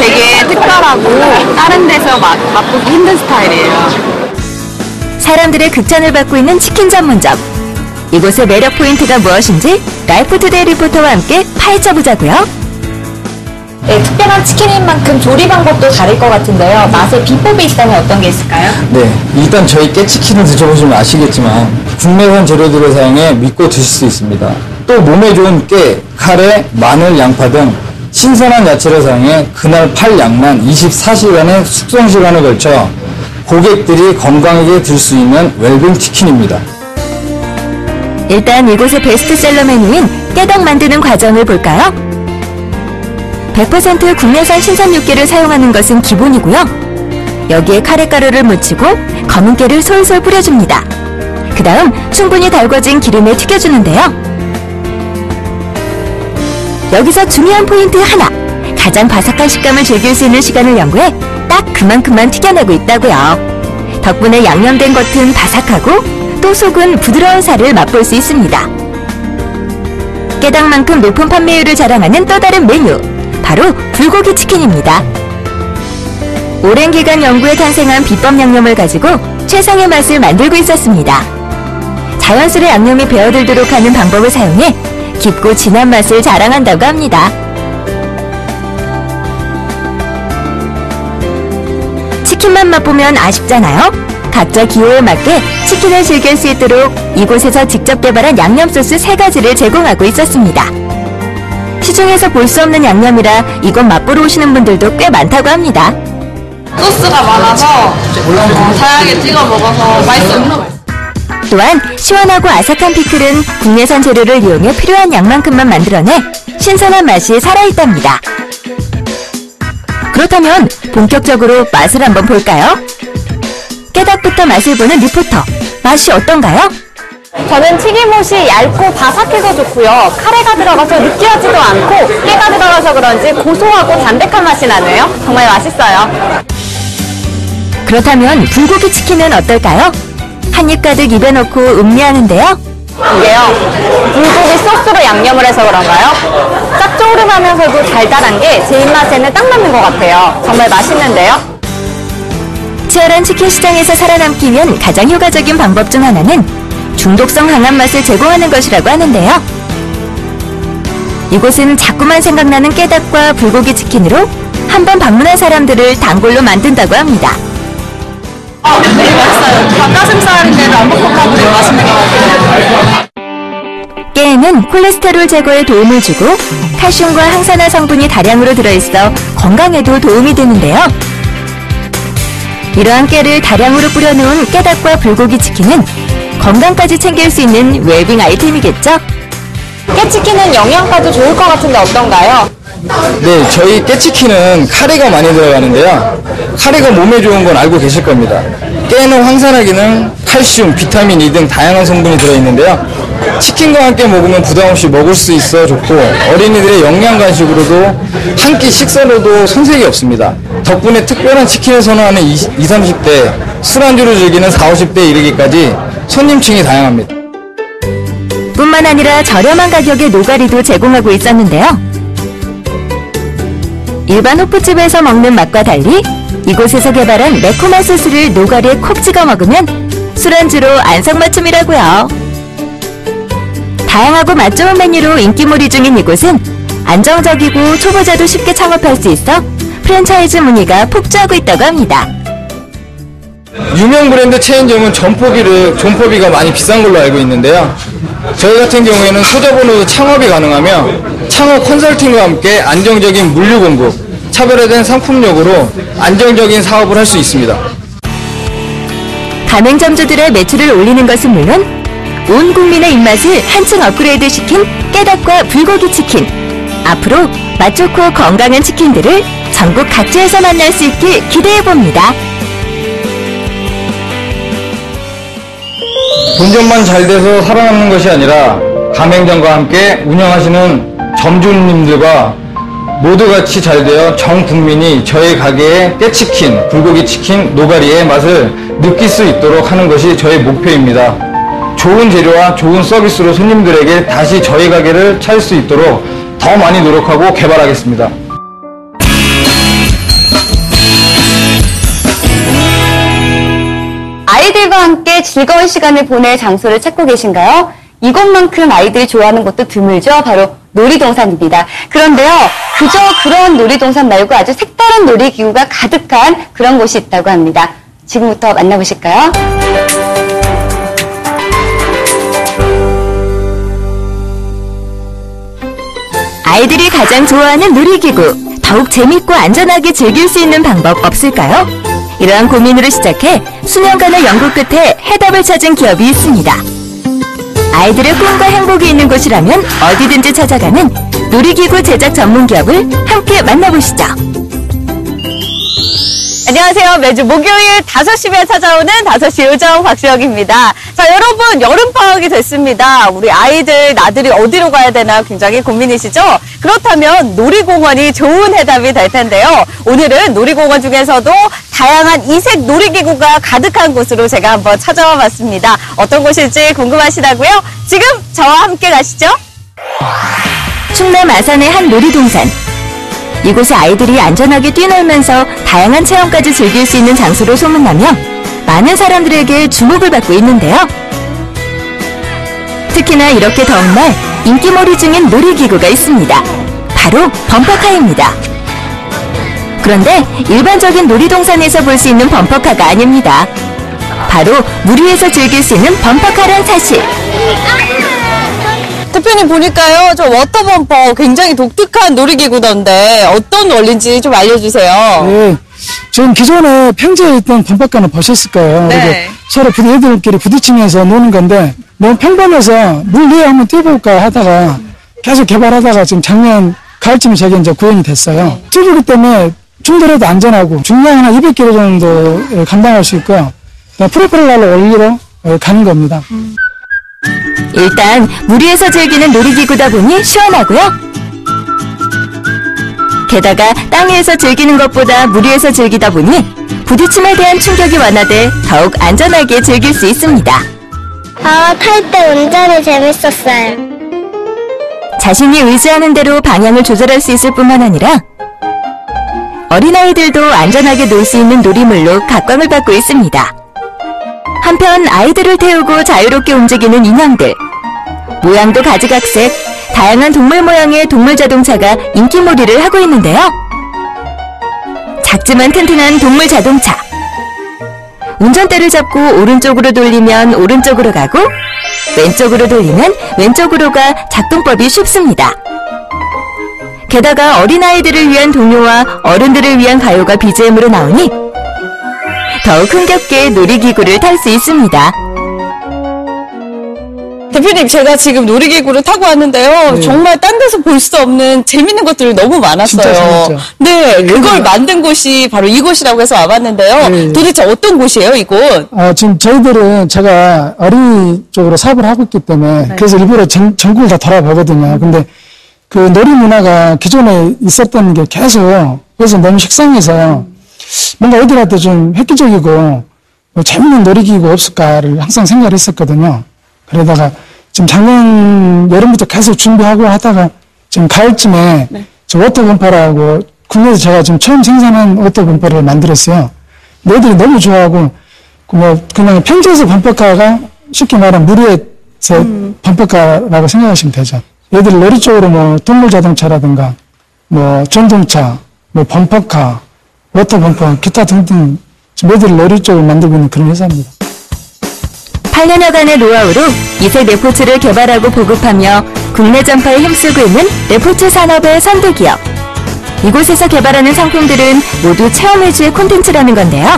되게 특별하고 다른 데서 맛보기 힘든 스타일이에요. 사람들의 극찬을 받고 있는 치킨 전문점. 이곳의 매력 포인트가 무엇인지 라이프투데이 리포터와 함께 파헤쳐보자고요. 네, 특별한 치킨인 만큼 조리 방법도 다를 것 같은데요. 맛의 비법이 있다면 어떤 게 있을까요? 네, 일단 저희 깨치킨을 드셔보시면 아시겠지만 국내산 재료들을 사용해 믿고 드실 수 있습니다. 또 몸에 좋은 깨, 카레, 마늘, 양파 등 신선한 야채를 사용해 그날 팔 양만 24시간의 숙성 시간을 걸쳐 고객들이 건강하게 들 수 있는 웰빙 치킨입니다. 일단 이곳의 베스트셀러 메뉴인 깨덕 만드는 과정을 볼까요? 100% 국내산 신선 육개를 사용하는 것은 기본이고요. 여기에 카레가루를 묻히고 검은 깨를 솔솔 뿌려줍니다. 그 다음 충분히 달궈진 기름에 튀겨주는데요. 여기서 중요한 포인트 하나! 가장 바삭한 식감을 즐길 수 있는 시간을 연구해 딱 그만큼만 튀겨내고 있다고요. 덕분에 양념된 겉은 바삭하고 또 속은 부드러운 살을 맛볼 수 있습니다. 깨닭만큼 높은 판매율을 자랑하는 또 다른 메뉴, 바로 불고기 치킨입니다. 오랜 기간 연구에 탄생한 비법 양념을 가지고 최상의 맛을 만들고 있었습니다. 자연스레 양념이 배어들도록 하는 방법을 사용해 깊고 진한 맛을 자랑한다고 합니다. 치킨만 맛보면 아쉽잖아요? 각자 기호에 맞게 치킨을 즐길 수 있도록 이곳에서 직접 개발한 양념 소스 3가지를 제공하고 있었습니다. 시중에서 볼 수 없는 양념이라 이것 맛보러 오시는 분들도 꽤 많다고 합니다. 소스가 많아서 다양하게 찍어 먹어서 맛있어요. 또한 시원하고 아삭한 피클은 국내산 재료를 이용해 필요한 양만큼만 만들어내 신선한 맛이 살아있답니다. 그렇다면 본격적으로 맛을 한번 볼까요? 깨닭부터 맛을 보는 리포터. 맛이 어떤가요? 저는 튀김옷이 얇고 바삭해서 좋고요. 카레가 들어가서 느끼하지도 않고 깨가 들어가서 그런지 고소하고 담백한 맛이 나네요. 정말 맛있어요. 그렇다면 불고기 치킨은 어떨까요? 한입 가득 입에 넣고 음미하는데요. 이게요, 불고기 소스로 양념을 해서 그런가요? 짭조름하면서도 달달한 게 제 입맛에는 딱 맞는 것 같아요. 정말 맛있는데요. 치열한 치킨 시장에서 살아남기면 가장 효과적인 방법 중 하나는 중독성 강한 맛을 제공하는 것이라고 하는데요. 이곳은 자꾸만 생각나는 깨닭과 불고기 치킨으로 한번 방문한 사람들을 단골로 만든다고 합니다. 되게 맛있어요. 닭가슴살인데도 안 퍽퍽하고 되게 맛있는 것 같아요. 깨에는 콜레스테롤 제거에 도움을 주고 칼슘과 항산화 성분이 다량으로 들어있어 건강에도 도움이 되는데요. 이러한 깨를 다량으로 뿌려놓은 깨닭과 불고기 치킨은 건강까지 챙길 수 있는 웰빙 아이템이겠죠? 깨치킨은 영양가도 좋을 것 같은데 어떤가요? 네, 저희 깨치킨은 카레가 많이 들어가는데요. 카레가 몸에 좋은 건 알고 계실 겁니다. 깨는 황산화 기능, 칼슘, 비타민 E 등 다양한 성분이 들어있는데요. 치킨과 함께 먹으면 부담 없이 먹을 수 있어 좋고 어린이들의 영양 간식으로도 한 끼 식사로도 손색이 없습니다. 덕분에 특별한 치킨을 선호하는 20, 30대, 술안주로 즐기는 40, 50대에 이르기까지 손님층이 다양합니다. 뿐만 아니라 저렴한 가격에 노가리도 제공하고 있었는데요. 일반 호프집에서 먹는 맛과 달리 이곳에서 개발한 매콤한 소스를 노가리에 콕 찍어 먹으면 술안주로 안성맞춤이라고요. 다양하고 맛 좋은 메뉴로 인기몰이 중인 이곳은 안정적이고 초보자도 쉽게 창업할 수 있어 프랜차이즈 문의가 폭주하고 있다고 합니다. 유명 브랜드 체인점은 점포비가 많이 비싼 걸로 알고 있는데요. 저희 같은 경우에는 소자본으로 창업이 가능하며 창업 컨설팅과 함께 안정적인 물류 공급, 차별화된 상품력으로 안정적인 사업을 할 수 있습니다. 가맹점주들의 매출을 올리는 것은 물론 온 국민의 입맛을 한층 업그레이드 시킨 깨닭과 불고기 치킨. 앞으로 맛 좋고 건강한 치킨들을 전국 각지에서 만날 수 있길 기대해봅니다. 본점만 잘 돼서 살아남는 것이 아니라 가맹점과 함께 운영하시는 점주님들과 모두 같이 잘 되어 전 국민이 저희 가게의 깨치킨, 불고기 치킨, 노가리의 맛을 느낄 수 있도록 하는 것이 저희 목표입니다. 좋은 재료와 좋은 서비스로 손님들에게 다시 저희 가게를 찾을 수 있도록 더 많이 노력하고 개발하겠습니다. 아이들과 함께 즐거운 시간을 보낼 장소를 찾고 계신가요? 이곳만큼 아이들이 좋아하는 곳도 드물죠. 바로 놀이동산입니다. 그런데요, 그저 그런 놀이동산 말고 아주 색다른 놀이기구가 가득한 그런 곳이 있다고 합니다. 지금부터 만나보실까요? 아이들이 가장 좋아하는 놀이기구, 더욱 재밌고 안전하게 즐길 수 있는 방법 없을까요? 이러한 고민으로 시작해 수년간의 연구 끝에 해답을 찾은 기업이 있습니다. 아이들의 꿈과 행복이 있는 곳이라면 어디든지 찾아가는 놀이기구 제작 전문 기업을 함께 만나보시죠. 안녕하세요. 매주 목요일 5시에 찾아오는 5시 요정 박수영입니다. 자, 여러분, 여름방학이 됐습니다. 우리 아이들, 나들이 어디로 가야 되나 굉장히 고민이시죠? 그렇다면 놀이공원이 좋은 해답이 될 텐데요. 오늘은 놀이공원 중에서도 다양한 이색 놀이기구가 가득한 곳으로 제가 한번 찾아와 봤습니다. 어떤 곳일지 궁금하시다고요? 지금 저와 함께 가시죠. 충남 아산의 한 놀이동산. 이곳에 아이들이 안전하게 뛰놀면서 다양한 체험까지 즐길 수 있는 장소로 소문나며 많은 사람들에게 주목을 받고 있는데요. 특히나 이렇게 더운 날 인기몰이 중인 놀이기구가 있습니다. 바로 범퍼카입니다. 그런데 일반적인 놀이동산에서 볼 수 있는 범퍼카가 아닙니다. 바로 물 위에서 즐길 수 있는 범퍼카란 사실. 대표님 보니까요, 저 워터범퍼 굉장히 독특한 놀이기구던데 어떤 원리인지 좀 알려주세요. 네. 지금 기존에 평지에 있던 범퍼카는 보셨을 거예요. 네. 서로 애들끼리 부딪히면서 노는 건데 너무 평범해서 물 위에 한번 뛰어볼까 하다가 계속 개발하다가 지금 작년 가을쯤에 저게 이제 구현이 됐어요. 튜브기 때문에 충돌해도 안전하고 중량 한 200kg 정도 감당할 수 있고요. 프로펠러로 올리러 가는 겁니다. 일단 물 위에서 즐기는 놀이기구다 보니 시원하고요. 게다가 땅 위에서 즐기는 것보다 물 위에서 즐기다 보니 부딪힘에 대한 충격이 완화돼 더욱 안전하게 즐길 수 있습니다. 탈 때 운전이 재밌었어요. 자신이 의지하는 대로 방향을 조절할 수 있을 뿐만 아니라 어린아이들도 안전하게 놀 수 있는 놀이물로 각광을 받고 있습니다. 한편 아이들을 태우고 자유롭게 움직이는 인형들, 모양도 가지각색, 다양한 동물 모양의 동물 자동차가 인기몰이를 하고 있는데요. 작지만 튼튼한 동물 자동차. 운전대를 잡고 오른쪽으로 돌리면 오른쪽으로 가고 왼쪽으로 돌리면 왼쪽으로가 작동법이 쉽습니다. 게다가 어린아이들을 위한 동요와 어른들을 위한 가요가 BGM으로 나오니 더욱 흥겹게 놀이기구를 탈 수 있습니다. 대표님, 제가 지금 놀이기구를 타고 왔는데요. 네. 정말 딴 데서 볼 수 없는 재밌는 것들이 너무 많았어요. 진짜 재밌죠. 네, 그걸 만든 곳이 바로 이곳이라고 해서 와봤는데요. 네. 도대체 어떤 곳이에요, 이곳? 지금 저희들은 제가 어린이 쪽으로 사업을 하고 있기 때문에 그래서 일부러 전국을 다 돌아보거든요. 근데 그 놀이 문화가 기존에 있었던 게 계속 그래서 너무 식상해서 뭔가 어디라도 좀 획기적이고 뭐 재밌는 놀이기구 없을까를 항상 생각을 했었거든요. 그러다가 지금 작년 여름부터 계속 준비하고 하다가 지금 가을쯤에 저 워터범퍼라고 국내에서 제가 지금 처음 생산한 워터범퍼를 만들었어요. 애들이 너무 좋아하고 뭐 그냥 평지에서 범퍼카가 쉽게 말하면 물 위에서 범퍼카라고 생각하시면 되죠. 애들이 놀이 쪽으로 뭐 동물 자동차라든가 뭐 전동차, 뭐 범퍼카, 워터범퍼, 기타 등등 지금 애들이 놀이 쪽을 만들고 있는 그런 회사입니다. 8년여간의 노하우로 이색 레포츠를 개발하고 보급하며 국내 전파에 힘쓰고 있는 레포츠 산업의 선두기업. 이곳에서 개발하는 상품들은 모두 체험 위주의 콘텐츠라는 건데요.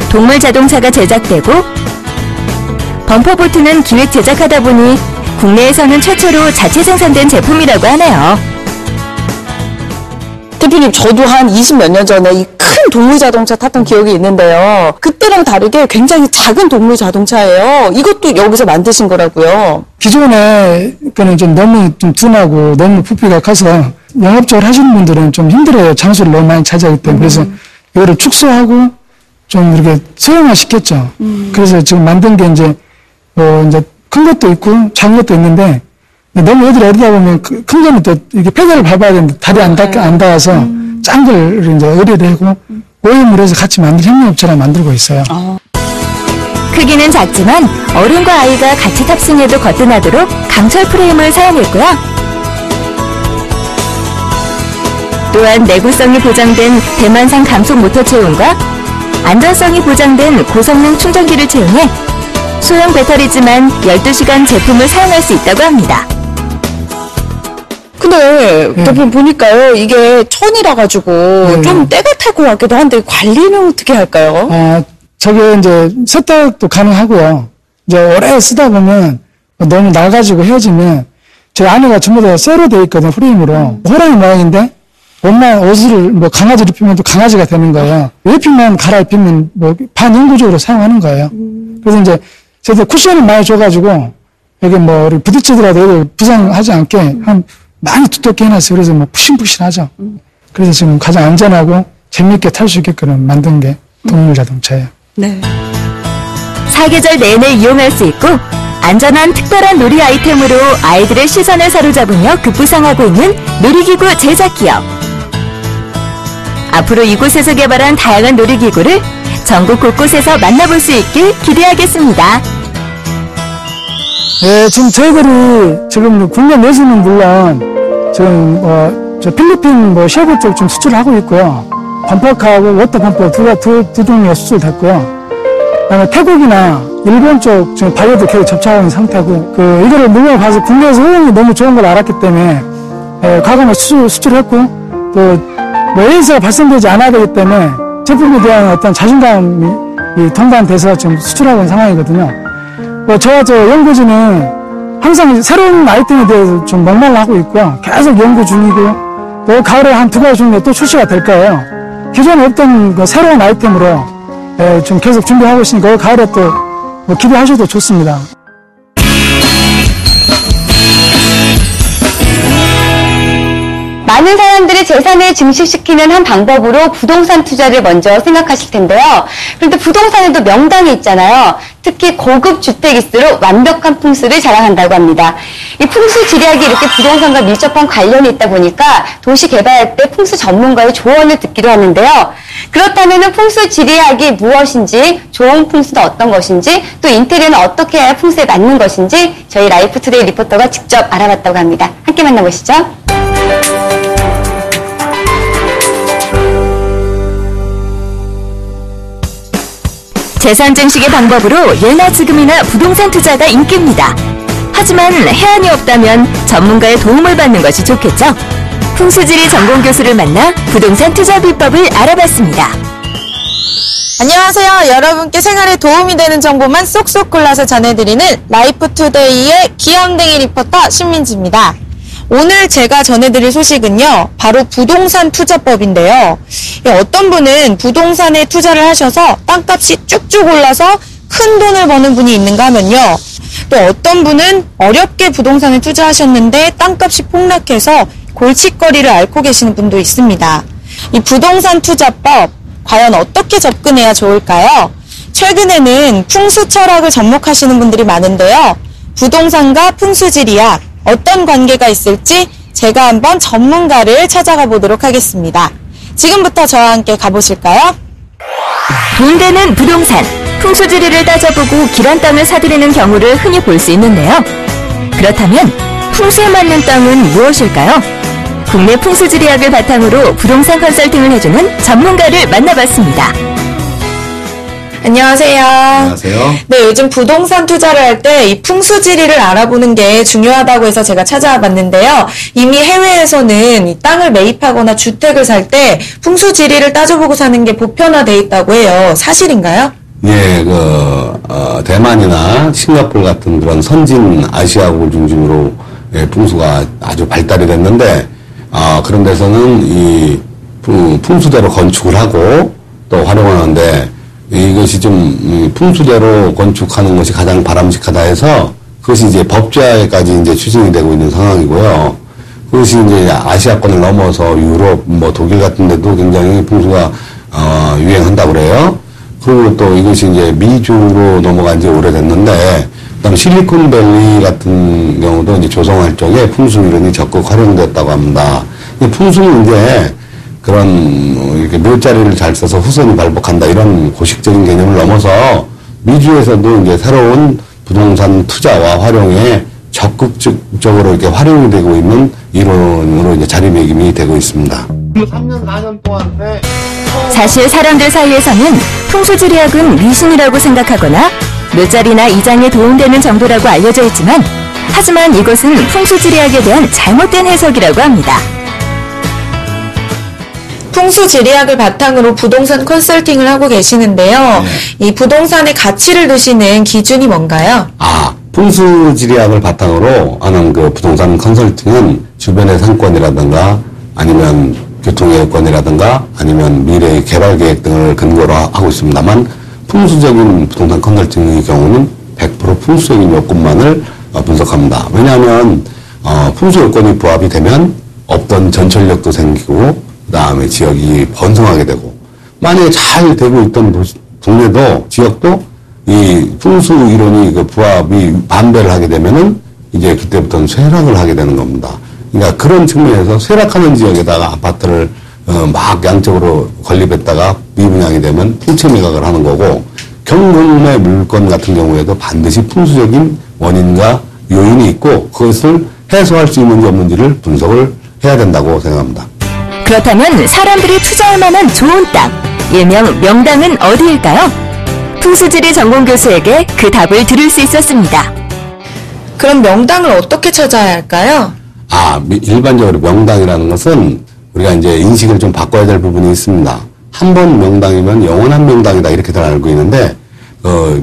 동물 자동차가 제작되고 범퍼보트는 기획 제작하다 보니 국내에서는 최초로 자체 생산된 제품이라고 하네요. 대표님, 저도 한 20몇 년 전에 이 큰 동물 자동차 탔던 기억이 있는데요. 그때랑 다르게 굉장히 작은 동물 자동차예요. 이것도 여기서 만드신 거라고요. 기존에 거는 좀 너무 좀 둔하고 너무 부피가 커서 영업적으로 하시는 분들은 좀 힘들어요. 장소를 너무 많이 차지하기 때문에. 그래서 이거를 축소하고 좀 이렇게 소형화 시켰죠. 그래서 지금 만든 게 이제 큰 것도 있고 작은 것도 있는데 너무 애들이 어리다 보면 큰 거는 또 이게 페달을 밟아야 되는데 다리 안 닿아서 짠 걸 이제 의뢰를 하고 오염을 해서 같이 만든 협력업체랑 만들고 있어요. 크기는 작지만 어른과 아이가 같이 탑승해도 거뜬하도록 강철 프레임을 사용했고요. 또한 내구성이 보장된 대만산 감속 모터 체온과 안전성이 보장된 고성능 충전기를 채용해 소형 배터리지만 12시간 제품을 사용할 수 있다고 합니다. 근데 대표님 보니까요, 이게 천이라 가지고 좀 때가 탈 것 같기도 한데 관리는 어떻게 할까요? 저게 이제 세탁도 가능하고요. 이제 오래 쓰다 보면 너무 낡아지고 헤어지면 제 안에가 전부 다 쇠로 되어 있거든요. 프레임으로. 호랑이 모양인데 옷만 옷을 뭐 강아지를 입히면 또 강아지가 되는 거예요. 웨이핑만 갈아입히면 뭐 반영구적으로 사용하는 거예요. 그래서 이제 저도 쿠션을 많이 줘가지고 여기 뭐 우리 부딪히더라도 애들 부상하지 않게 한 많이 두텁게 해놨어요. 그래서 뭐 푸신푸신하죠. 그래서 지금 가장 안전하고 재미있게 탈 수 있게끔 만든 게 동물 자동차예요. 네. 사계절 내내 이용할 수 있고 안전한 특별한 놀이 아이템으로 아이들의 시선을 사로잡으며 급부상하고 있는 놀이기구 제작 기업. 앞으로 이곳에서 개발한 다양한 놀이기구를 전국 곳곳에서 만나볼 수 있길 기대하겠습니다. 네, 지금 저희들이 지금 국내 내수는 물론 지금 저 필리핀 셰보 쪽 좀 수출을 하고 있고요. 범퍼카하고 워터펌프 두 종류가 수출됐고요. 그다음에 태국이나 일본 쪽 지금 바이오도 계속 접촉하고 있는 상태고, 이거를 물건을 봐서 국내에서 호응이 너무 좋은 걸 알았기 때문에, 과감하게 수출했고, 뭐 에이스가 발생되지 않아야 되기 때문에 제품에 대한 어떤 자신감이 동반돼서 지금 수출하고 있는 상황이거든요. 저와 연구진은 항상 새로운 아이템에 대해서 좀 목말라하고 있고요. 계속 연구 중이고, 또 가을에 한 2가지 정도 또 출시가 될 거예요. 기존에 없던 그 새로운 아이템으로 좀 계속 준비하고 있으니까 가을에 또 기대하셔도 좋습니다. 많은 사람들이 재산을 증식시키는 한 방법으로 부동산 투자를 먼저 생각하실 텐데요. 그런데 부동산에도 명당이 있잖아요. 특히 고급 주택일수록 완벽한 풍수를 자랑한다고 합니다. 이 풍수 지리학이 이렇게 부동산과 밀접한 관련이 있다 보니까 도시 개발할 때 풍수 전문가의 조언을 듣기도 하는데요. 그렇다면 풍수 지리학이 무엇인지, 좋은 풍수는 어떤 것인지, 또 인테리어는 어떻게 해야 풍수에 맞는 것인지 저희 라이프투데이 리포터가 직접 알아봤다고 합니다. 함께 만나보시죠. 재산 증식의 방법으로 예나 지금이나 부동산 투자가 인기입니다. 하지만 해안이 없다면 전문가의 도움을 받는 것이 좋겠죠. 풍수지리 전공 교수를 만나 부동산 투자 비법을 알아봤습니다. 안녕하세요. 여러분께 생활에 도움이 되는 정보만 쏙쏙 골라서 전해드리는 라이프투데이의 귀염둥이 리포터 신민지입니다. 오늘 제가 전해드릴 소식은요, 바로 부동산 투자법인데요. 어떤 분은 부동산에 투자를 하셔서 땅값이 쭉쭉 올라서 큰 돈을 버는 분이 있는가 하면요, 또 어떤 분은 어렵게 부동산에 투자하셨는데 땅값이 폭락해서 골칫거리를 앓고 계시는 분도 있습니다. 이 부동산 투자법, 과연 어떻게 접근해야 좋을까요? 최근에는 풍수 철학을 접목하시는 분들이 많은데요. 부동산과 풍수지리학, 어떤 관계가 있을지 제가 한번 전문가를 찾아가 보도록 하겠습니다. 지금부터 저와 함께 가보실까요? 돈 되는 부동산, 풍수지리를 따져보고 길한 땅을 사들이는 경우를 흔히 볼 수 있는데요. 그렇다면 풍수에 맞는 땅은 무엇일까요? 국내 풍수지리학을 바탕으로 부동산 컨설팅을 해주는 전문가를 만나봤습니다. 안녕하세요. 안녕하세요. 네, 요즘 부동산 투자를 할 때 이 풍수지리를 알아보는 게 중요하다고 해서 제가 찾아와 봤는데요. 이미 해외에서는 이 땅을 매입하거나 주택을 살 때 풍수지리를 따져보고 사는 게 보편화돼 있다고 해요. 사실인가요? 예, 대만이나 싱가포르 같은 그런 선진 아시아국을 중심으로 풍수가 아주 발달이 됐는데, 그런 데서는 이 풍수대로 건축을 하고 또 활용하는데, 이것이 좀 풍수대로 건축하는 것이 가장 바람직하다 해서 그것이 이제 법제화까지 이제 추진이 되고 있는 상황이고요. 그것이 이제 아시아권을 넘어서 유럽, 독일 같은 데도 굉장히 풍수가 유행한다고 그래요. 그리고 또 이것이 이제 미주로 넘어간 지 오래됐는데, 그다음 실리콘밸리 같은 경우도 이제 조성할 적에 풍수 이론이 적극 활용됐다고 합니다. 풍수는 이제 그런 이렇게 묘자리를 잘 써서 후손이 발복한다 이런 고식적인 개념을 넘어서 미주에서도 이제 새로운 부동산 투자와 활용에 적극적으로 이렇게 활용이 되고 있는 이론으로 이제 자리매김이 되고 있습니다. 3년, 4년 동안 사실 사람들 사이에서는 풍수지리학은 미신이라고 생각하거나 묘자리나 이장에 도움되는 정도라고 알려져 있지만, 하지만 이것은 풍수지리학에 대한 잘못된 해석이라고 합니다. 풍수지리학을 바탕으로 부동산 컨설팅을 하고 계시는데요. 이 부동산의 가치를 두시는 기준이 뭔가요? 풍수지리학을 바탕으로 하는 그 부동산 컨설팅은 주변의 상권이라든가 아니면 교통여건이라든가 아니면 미래의 개발 계획 등을 근거로 하고 있습니다만, 풍수적인 부동산 컨설팅의 경우는 100% 풍수적인 요건만을 분석합니다. 왜냐하면 풍수 요건이 부합이 되면 없던 전철역도 생기고 그 다음에 지역이 번성하게 되고, 만약에 잘 되고 있던 동네도 지역도 이 풍수 이론이 그 부합이 반대를 하게 되면은 이제 그때부터는 쇠락을 하게 되는 겁니다. 그러니까 그런 측면에서 쇠락하는 지역에다가 아파트를 막 양쪽으로 건립했다가 미분양이 되면 풍채 매각을 하는 거고, 경매 물건 같은 경우에도 반드시 풍수적인 원인과 요인이 있고 그것을 해소할 수 있는지 없는지를 분석을 해야 된다고 생각합니다. 그렇다면 사람들이 투자할 만한 좋은 땅, 일명 명당은 어디일까요? 풍수지리 전공 교수에게 그 답을 들을 수 있었습니다. 그럼 명당을 어떻게 찾아야 할까요? 일반적으로 명당이라는 것은 우리가 이제 인식을 좀 바꿔야 될 부분이 있습니다. 한 번 명당이면 영원한 명당이다 이렇게들 알고 있는데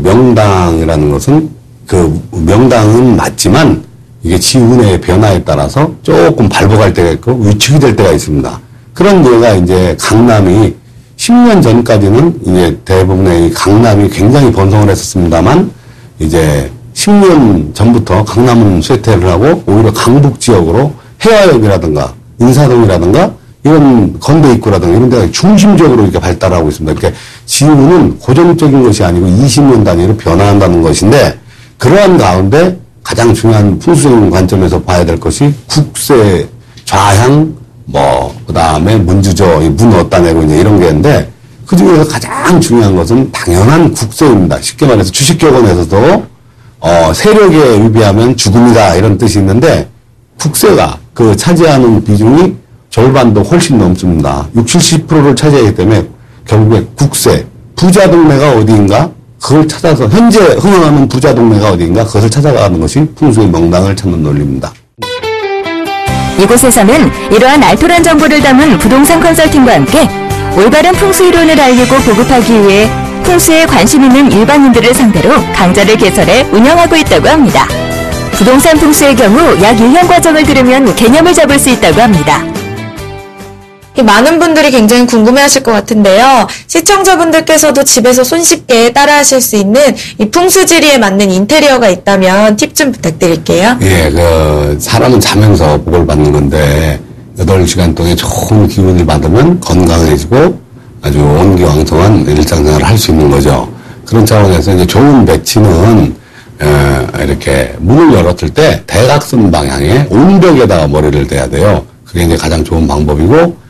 명당이라는 것은 그 명당은 맞지만 이게 지운의 변화에 따라서 조금 발복할 때가 있고 위축이 될 때가 있습니다. 그런 예가 이제 강남이 10년 전까지는 이제 대부분의 강남이 굉장히 번성을 했었습니다만 이제 10년 전부터 강남은 쇠퇴를 하고 오히려 강북 지역으로 해화역이라든가 인사동이라든가 이런 건대 입구라든가 이런 데가 중심적으로 이렇게 발달하고 있습니다. 그러니까 지구는 고정적인 것이 아니고 20년 단위로 변화한다는 것인데 그러한 가운데 가장 중요한 풍수적인 관점에서 봐야 될 것이 국세, 좌향, 그 다음에 문주저, 문 어디다 내고 이제 이런 게 있는데 그 중에서 가장 중요한 것은 당연한 국세입니다. 쉽게 말해서 주식격언에서도 세력에 위배하면 죽음이다 이런 뜻이 있는데 국세가 그 차지하는 비중이 절반도 훨씬 넘습니다. 60-70%를 차지하기 때문에 결국에 국세, 부자 동네가 어디인가 그걸 찾아서 현재 흥행하는 부자 동네가 어디인가 그것을 찾아가는 것이 풍수의 명당을 찾는 논리입니다. 이곳에서는 이러한 알토란 정보를 담은 부동산 컨설팅과 함께 올바른 풍수 이론을 알리고 보급하기 위해 풍수에 관심 있는 일반인들을 상대로 강좌를 개설해 운영하고 있다고 합니다. 부동산 풍수의 경우 약 1년 과정을 들으면 개념을 잡을 수 있다고 합니다. 많은 분들이 굉장히 궁금해하실 것 같은데요. 시청자분들께서도 집에서 손쉽게 따라하실 수 있는 이 풍수지리에 맞는 인테리어가 있다면 팁 좀 부탁드릴게요. 사람은 자면서 복을 받는 건데 8시간 동안 좋은 기운을 받으면 건강해지고 아주 온기왕성한 일상생활을 할 수 있는 거죠. 그런 차원에서 이제 좋은 배치는 이렇게 문을 열었을 때 대각선 방향에 온벽에다가 머리를 대야 돼요. 그게 이제 가장 좋은 방법이고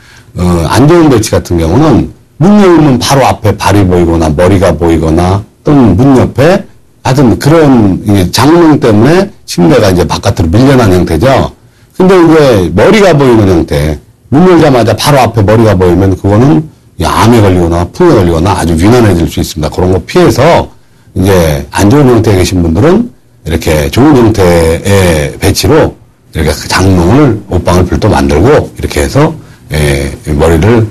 안 좋은 배치 같은 경우는 문 열면 바로 앞에 발이 보이거나 머리가 보이거나 또는 문 옆에 하여튼 그런 장롱 때문에 침대가 이제 바깥으로 밀려난 형태죠. 근데 이제 머리가 보이는 형태, 문 열자마자 바로 앞에 머리가 보이면 그거는 암에 걸리거나 풍에 걸리거나 아주 위난해질 수 있습니다. 그런 거 피해서 이제 안 좋은 형태에 계신 분들은 이렇게 좋은 형태의 배치로 이렇게 장롱을 옷방을 별도 만들고 이렇게 해서 머리를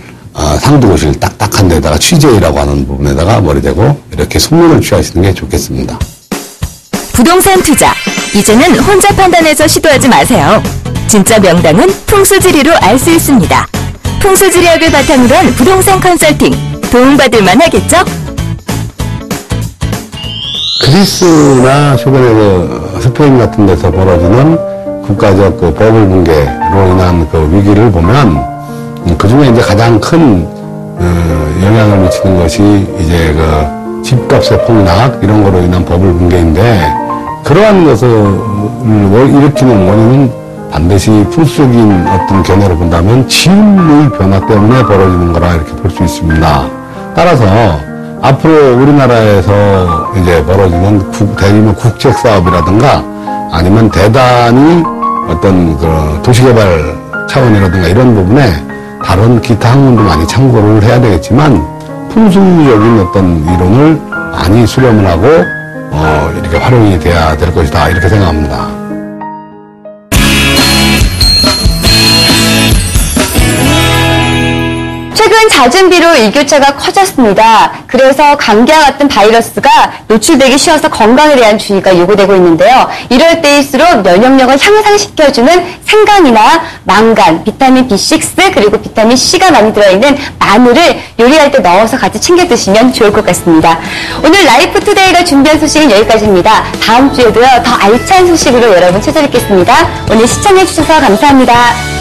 상두고실 딱딱한 데다가 취재라고 하는 부분에다가 머리 대고 이렇게 숙면을 취하시는 게 좋겠습니다. 부동산 투자, 이제는 혼자 판단해서 시도하지 마세요. 진짜 명당은 풍수지리로 알 수 있습니다. 풍수지리학을 바탕으로 한 부동산 컨설팅, 도움받을 만하겠죠? 그리스나 최근에 스페인 같은 데서 벌어지는 국가적 버블 붕괴로 인한 위기를 보면 그 중에 이제 가장 큰 영향을 미치는 것이 이제 집값의 폭락 이런 거로 인한 버블 붕괴인데 그러한 것을 일으키는 원인은 반드시 풍수적인 어떤 견해로 본다면 지음의 변화 때문에 벌어지는 거라 이렇게 볼 수 있습니다. 따라서 앞으로 우리나라에서 이제 벌어지는 대규모 국책 사업이라든가 아니면 대단히 어떤 도시개발 차원이라든가 이런 부분에 다른 기타 학문도 많이 참고를 해야 되겠지만 풍수적인 어떤 이론을 많이 수렴을 하고 이렇게 활용이 돼야 될 것이다 이렇게 생각합니다. 최근 잦은 비로 일교차가 커졌습니다. 그래서 감기와 같은 바이러스가 노출되기 쉬워서 건강에 대한 주의가 요구되고 있는데요. 이럴 때일수록 면역력을 향상시켜주는 생강이나 망간, 비타민 B6 그리고 비타민 C가 많이 들어있는 마늘을 요리할 때 넣어서 같이 챙겨 드시면 좋을 것 같습니다. 오늘 라이프투데이가 준비한 소식은 여기까지입니다. 다음 주에도요 더 알찬 소식으로 여러분 찾아뵙겠습니다. 오늘 시청해주셔서 감사합니다.